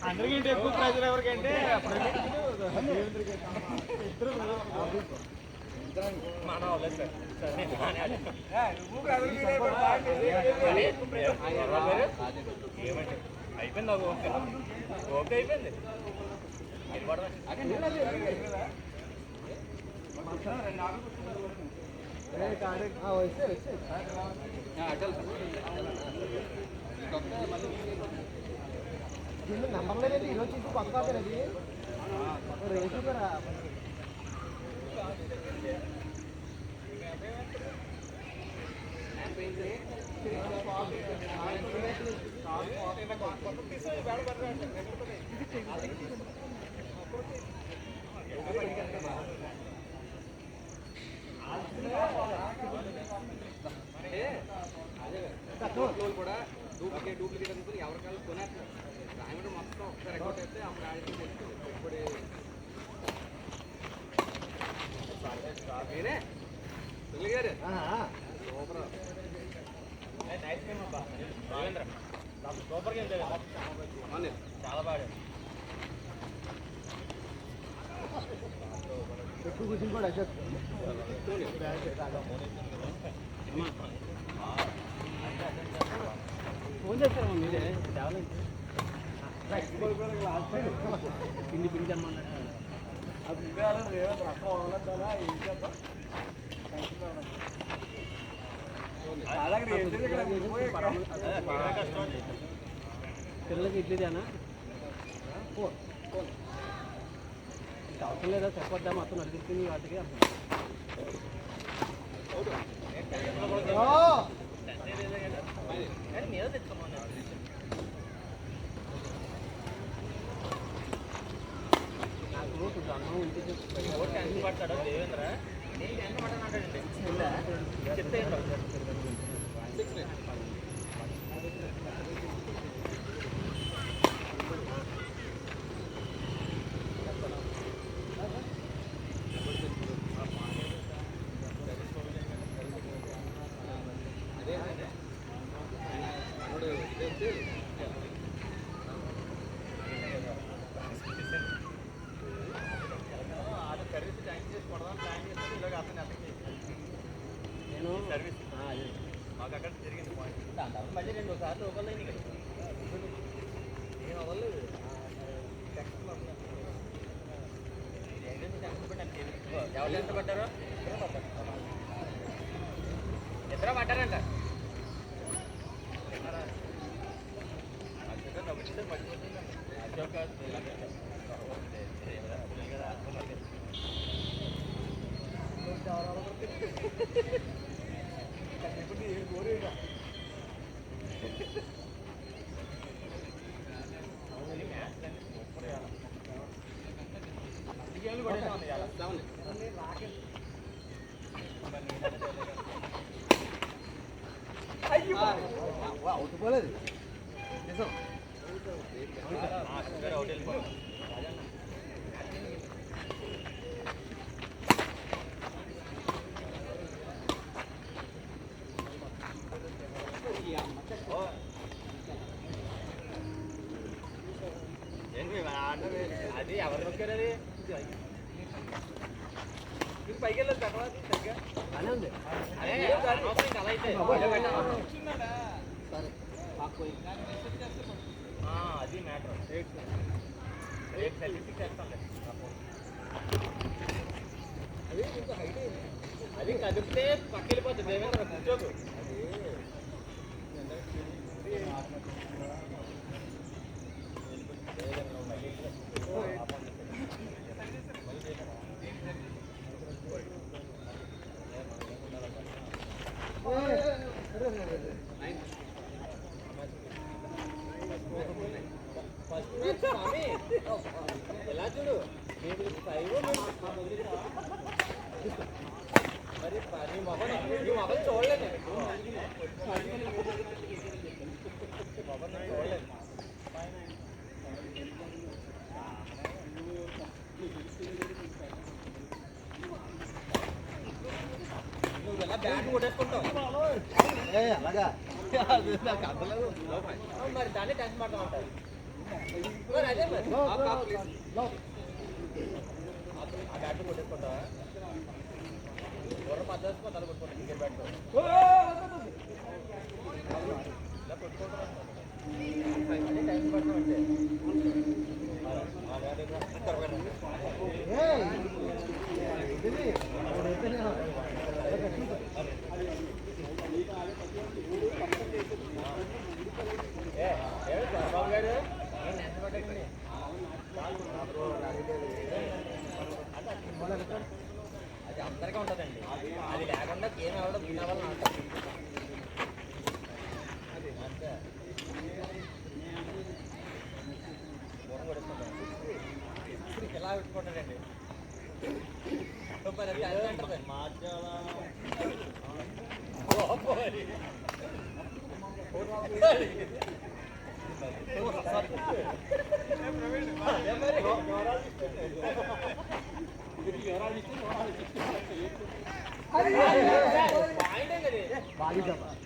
అందరికంటే ఎక్కువ ప్రెజర్ ఎవరికంటే అయిపోయింది ఓకే అయిపోయింది नंबर लेने हीरो चीज को पक्का पे लगी और रेशो करा కూడా డూప్లికేట్ అనుకుని ఎవరికాళ్ళు కొనేస్తారు రాయమంటే మొత్తం ఒకసారి రికార్డ్ అయితే అప్పుడు ఆడికి ఇప్పుడు నేనే సునీల్ గారు సూపర్ సూపర్ గేమ్ చాలా బాగా ఎక్కువ కూర్చుని కూడా ఫోన్ చేస్తారా మీరే పిండి పిండి అమ్మన్నాడు పిల్లలకి ఇడ్లీదేనా అవసరం లేదా చెప్పొద్దా మొత్తం నడిపిస్తుంది వాటికి ఎంత పడతాడో దేవేంద్ర నేను ఎంత పడతానంటాడండి చెప్తే నేను సర్వీస్ మాకు అక్కడ జరిగింది పాయింట్ దాని తర్వాత మళ్ళీ 2 సార్లు ఒకళ్ళని కదా నేను అవ్వలేదు ఎవరు ఎంత పడ్డారో ఇద్దరు పడ్డారంట అవుట్ పోలేదు అది ఎవరు నొక్కారు అది పైకి వెళ్ళదు తర్వాత సరిగ్గా బాగానే ఉంది అలా అయితే అది మ్యాటర్ అది కదిపితే పక్కెళ్ళిపోతుంది దేవేంద్ర కూర్చోకు ఎలా చూడు మరి నీ మొబైల్ చూడలేదు చూడలేదు నువ్వు ఎలా బ్యాట్ కొట్టేసుకుంటాం అలాగా నాకు అర్థలేదు మరి దాన్ని టెన్షన్ పడతాం అంటారు మరి అదే మరి ఆ బ్యాట్ కొట్టేసుకుంటా దూరం పద్ధతి తల కొట్టుకుంటా క్రికెట్ బ్యాట్ ఇలా కొట్టుకుంటాం అదే టెన్షన్ పడతాం అంటే బాబు గారు అది అందరికీ ఉంటుందండి అది లేకుండా ఏం అవ్వడం విన్ అవ్వాలని అంటారు అంతే దూరం కొడుకుంటాం ఇలా పెట్టుకుంటాడండి మరి అది అదే అంటుంది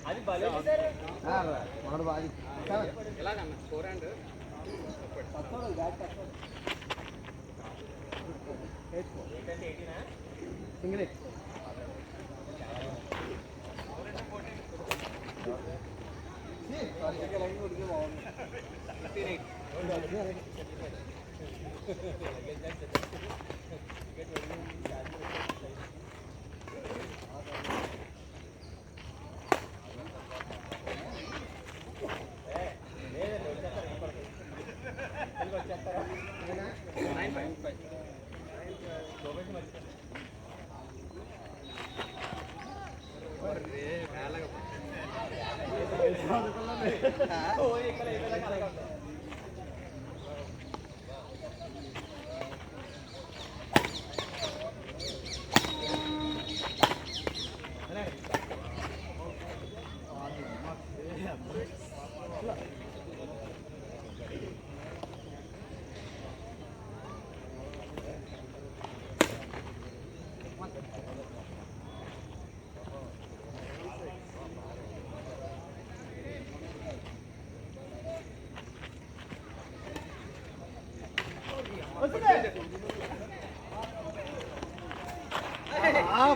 అది బలి మనడు బాగా ఎలాగన్నా 4 హ్యాండ్ ఏంటంటే 18 సింగిల్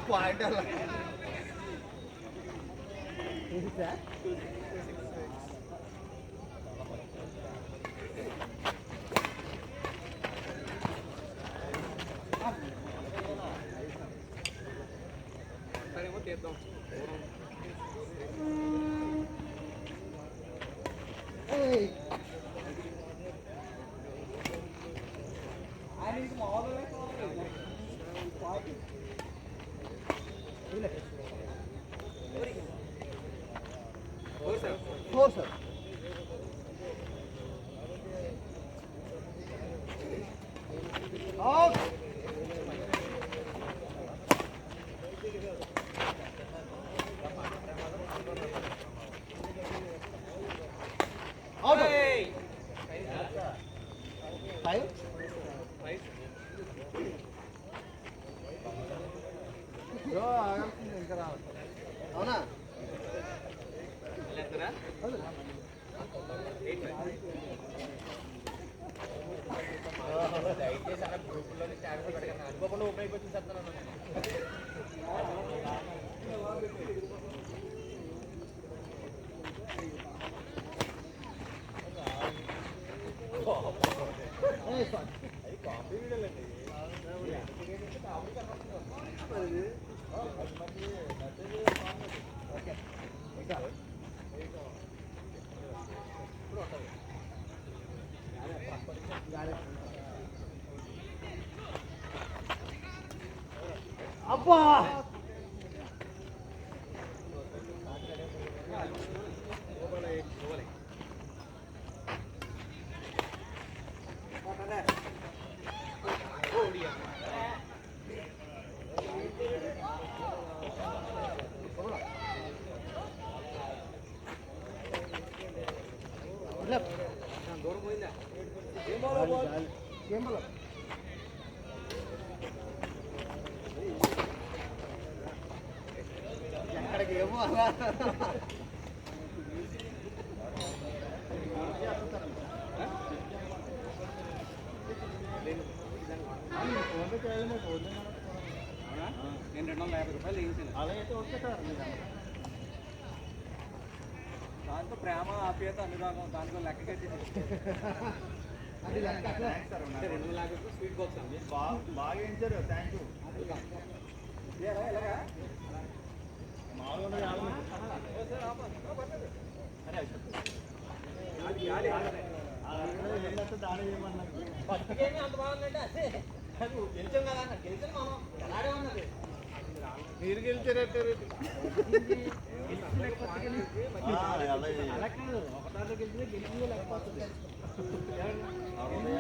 పాయింట్ అలా సరేమో తీద్దాం four sir out out five ఇంకా రావాలి అవునా దయచేసి అలా గ్రూపుల్లోని స్టాటస్ పెట్టకండి అనుకోకుండా ఓపెన్ అయిపోతుంది చెప్తాను అది కామెడీ వీడియోలు అండి ఇప్పుడు ఉంటుంది అబ్బా దూరం పోయిందా ఏం బలం ఎక్కడికి ఏమో అలా నేను 250 రూపాయలు వేయించాను. అలా అయితే ఓకే సార్ దాంతో ప్రేమ ఆప్యాయత అనురాగం దాంట్లో లెక్క కట్టేసి అది లెక్క అట్లా. 250 స్వీట్ బాక్స్ అండి. బాగా ఇచ్చారు థ్యాంక్ యూ ఎలాగా 450 దాని చేయమన్నారు ఫస్ట్ గేమ్ అంత బాగుందంటే అదే గెలిచాం కదా అన్న గెలిచాం మనం ఎలాడే ఉన్నది మీరు గెలిచారంటే అలా కాదు ఒకసారి గెలిచితే గెలిచిందో లేకపోతుంది అవును.